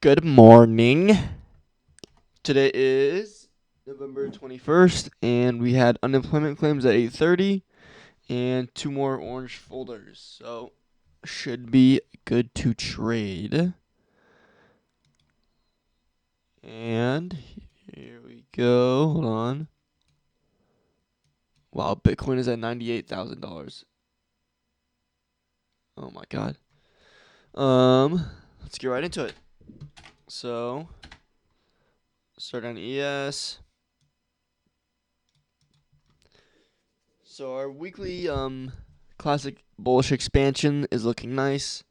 Good morning. Today is November 21st, and we had unemployment claims at 8:30 and two more orange folders. So, should be good to trade. And here we go. Hold on. Wow, Bitcoin is at $98,000. Oh my god. Let's get right into it. So, start on ES. So our weekly classic bullish expansion is looking nice.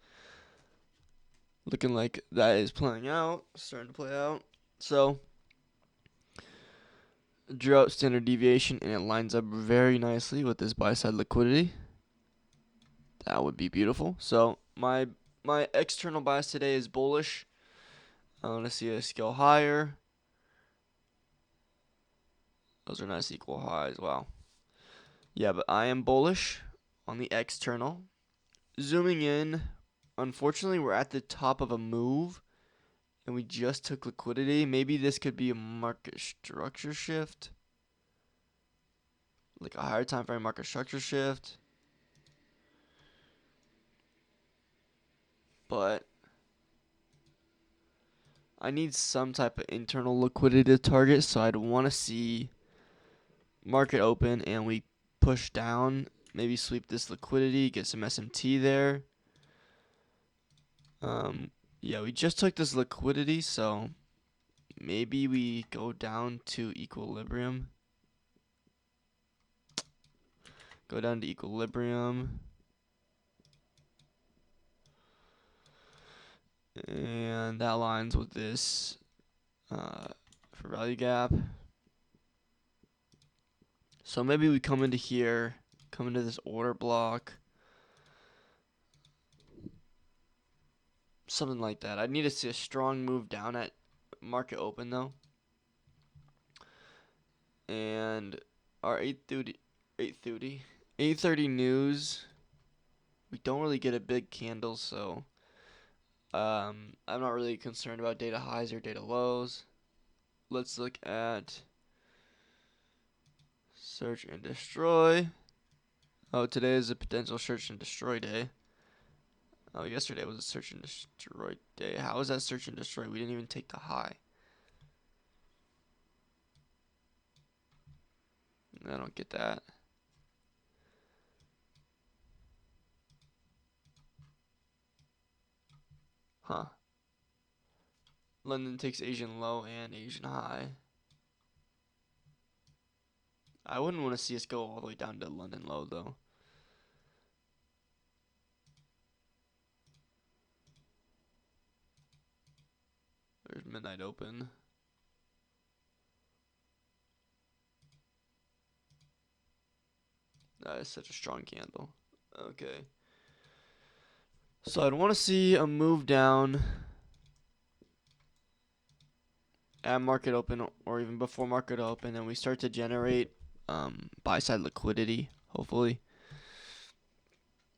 Looking like that is playing out, starting to play out. So drew out standard deviation and it lines up very nicely with this buy side liquidity. That would be beautiful. So my external bias today is bullish. I want to see a scale higher. Those are nice equal highs. Wow. Yeah, but I am bullish on the external. Zooming in, unfortunately, we're at the top of a move, and we just took liquidity. Maybe this could be a market structure shift, like a higher time frame market structure shift. But I need some type of internal liquidity to target, so I'd want to see market open and we push down, maybe sweep this liquidity, get some SMT there. Yeah, we just took this liquidity, so maybe we go down to equilibrium. Go down to equilibrium. And that aligns with this for value gap. So maybe we come into here, come into this order block. Something like that. I need to see a strong move down at market open though. And our 8:30 news, we don't really get a big candle, so I'm not really concerned about data highs or data lows. Let's look at search and destroy. Oh, today is a potential search and destroy day. Oh, yesterday was a search and destroy day. How is that search and destroy? We didn't even take the high. I don't get that. Huh. London takes Asian low and Asian high. I wouldn't want to see us go all the way down to London low, though. There's midnight open. That is such a strong candle. Okay. So I'd want to see a move down at market open or even before market open, and we start to generate buy side liquidity, hopefully.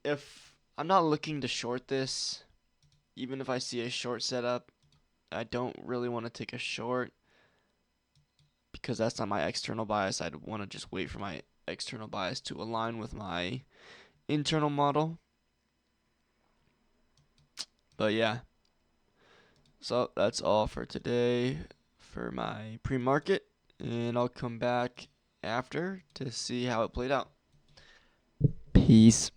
If I'm not looking to short this, even if I see a short setup, I don't really want to take a short because that's not my external bias. I'd want to just wait for my external bias to align with my internal model. But yeah, so that's all for today for my pre-market, and I'll come back after to see how it played out. Peace.